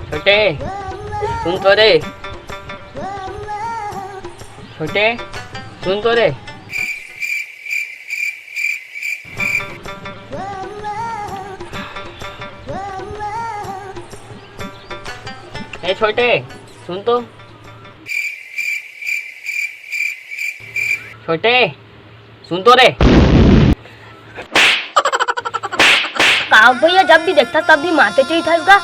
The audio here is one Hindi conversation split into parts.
छोटे सुन तो रे, छोटे सुन तो रे। ए छोटे सुन तो, छोटे सुन तो रे। कहा भैया जब भी देखता तब भी मारते चाहिए था इसका।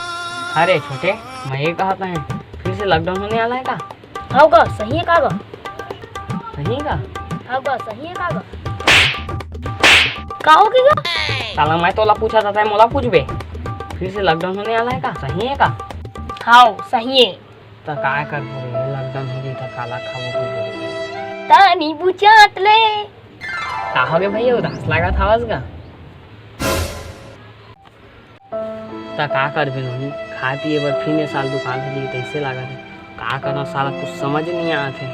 अरे छोटे मैं ये कहता है फिर से लॉकडाउन होने वाला है का? हाँ गा सही है कागा। सही का? हाँ गा सही है कागा। का होगी गा? साला मैं तोला पूछा था मोला पूछ बे। फिर से लॉकडाउन होने वाला है का? सही है का? हाँ सही है। तो काय कर बोले लॉकडाउन हो गई तो काला खाबो को ता नींबू चाट ले। का हो गए भैया उदास लगा था आवाज का? ता का कर भी नहीं खा पिए बर फिर ने साल दुकान से ली कैसे लगा थे का करना साला कुछ समझ नहीं आते।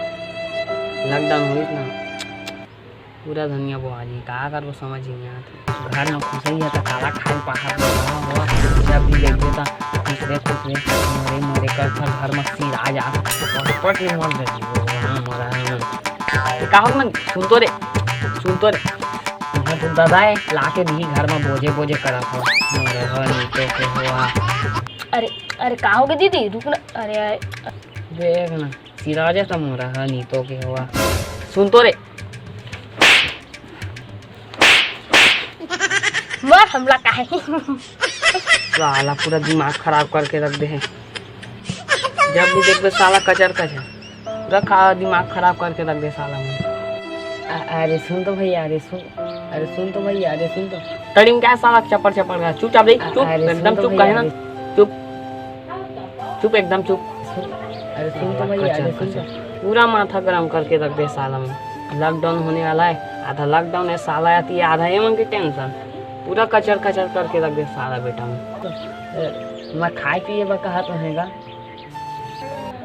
लॉकडाउन हुई ना पूरा धनिया बुआ जी का कर वो समझ ही नहीं आते। घर में खुश ही है तो काला खाए पहाड़ जब भी देख देता दूसरे खुश मरे मरे कर घर में सिर आ जा पट के मर गई का हो मन सुन तो रे तो दादा है लाके दी घर में बोझे बोझे करा था तो के हुआ। अरे अरे का हो गई दीदी रुक ना। अरे देख ना सिरा जैसा मोरा है नी तो के हुआ। सुन तो रे मार हमला का है। साला पूरा दिमाग खराब करके रख दे है। जब भी देख साला कचर पूरा दिमाग खराब करके रख दे साला में। अरे सुन तो भैया अरे सुन तो भैया अरे सुन तो तड़ीम क्या साला चपड़ का चुपचाप देख चुप एकदम चुप कहे ना चुप एकदम चुप। अरे सुन तो भैया अरे सुन तो पूरा माथा गरम करके रख दे साला में। लॉकडाउन होने वाला है आधा लॉकडाउन है साला आती है आधा ये मन की टेंशन पूरा कचर करके रख दे साला बेटा में। मैं खाए पिए बा कहा तो हैगा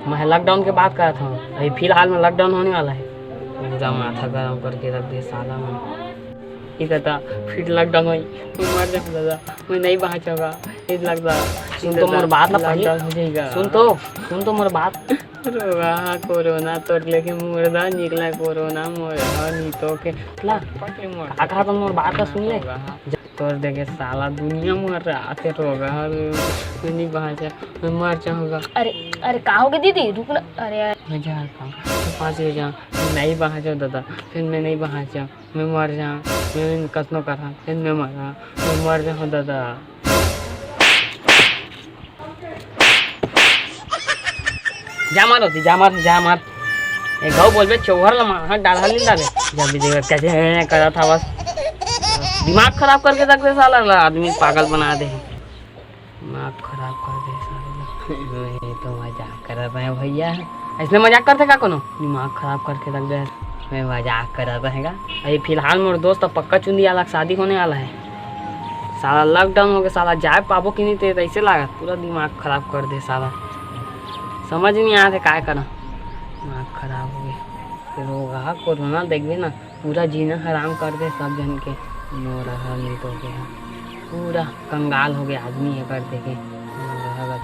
मैं लॉकडाउन के बात कहा था अभी फिलहाल में लॉकडाउन होने वाला है पूरा माथा गरम करके रख दे साला में। ये कहता फिर लॉकडाउन हुई मैं मर जाऊंगा मैं नहीं पहुंचूंगा ये लगता। सुन तो मोर बात ना पहले हो जाएगा। सुन तो मोर बात रोगा कोरोना तो लेके मुर्दा निकला कोरोना मोरा नी तो के ला काका तो मोर बात का सुन ले तोड़ देके साला दुनिया मर रहा आते रोगा मैं नहीं पहुंचा मैं मर जाऊंगा। अरे अरे का हो गई दीदी रुक ना। अरे मैं जा रहा हूँ पाँच हो जाऊँ नहीं पहुँचा दादा फिर मैं नहीं पहुँचा मैं मर जाऊँ मैं कसनो करा फिर मैं मर जाऊँ दादा। जा मार ए गाँव बोल बे चौहर ला मार डाला नहीं डाले जब भी देख कैसे करा था बस दिमाग खराब करके रख दे साला आदमी पागल बना दे दिमाग खराब कर दे साला। तो मजाक कर रहे हैं भैया ऐसे मजाक करते का कोनो दिमाग खराब करके रख दे मैं मजाक कर रहा है। अभी फिलहाल मेरे दोस्त पक्का चुंदी वाला शादी होने वाला है साला लॉकडाउन हो गया साला जाए पाबो कि नहीं तेरे ऐसे लगा पूरा दिमाग खराब कर दे साला समझ नहीं आते काय करा दिमाग खराब हो गया फिर होगा कोरोना देख भी ना पूरा जीना हराम कर दे सब जन के मोरा नहीं तो गया पूरा कंगाल हो गया आदमी है कर देखे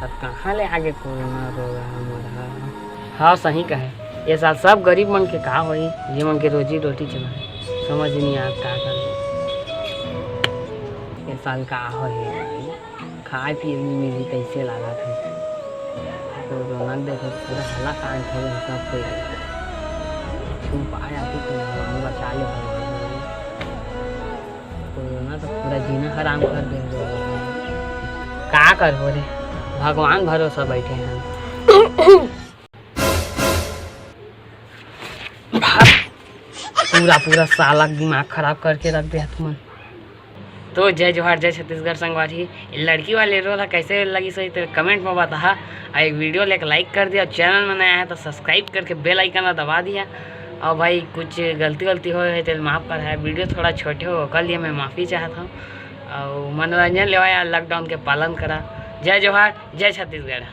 तब कहाँ ले आगे कोरोना रोगा हमारा। हाँ सही कहे ये साल सब गरीब मन के कहा हुई ये मन के रोजी रोटी चला समझ नहीं आता कर ये साल का हो खाए पिए नहीं मिली कैसे लगा था कोरोना देखो पूरा हला कांड हो गया सब कोई तुम आया तो बचा ले कोरोना तो पूरा जीना हराम कर दे का कर हो रे भगवान भरोसा बैठे हैं पूरा साला दिमाग खराब करके रख दिया तुम। तो जय जोहार जय छत्तीसगढ़ संगवारी लड़की वाले रोल कैसे लगी सही तो कमेंट में बता और एक वीडियो लेकर लाइक कर दिया चैनल में नया है तो सब्सक्राइब करके बेल आइकन दबा दिया और भाई कुछ गलती हो है तो माफ़ कर है वीडियो थोड़ा छोटे हो कर लिए मैं माफ़ी चाहता हूँ और मनोरंजन लेवाया लॉकडाउन के पालन करा। जय जोहार जय छत्तीसगढ़।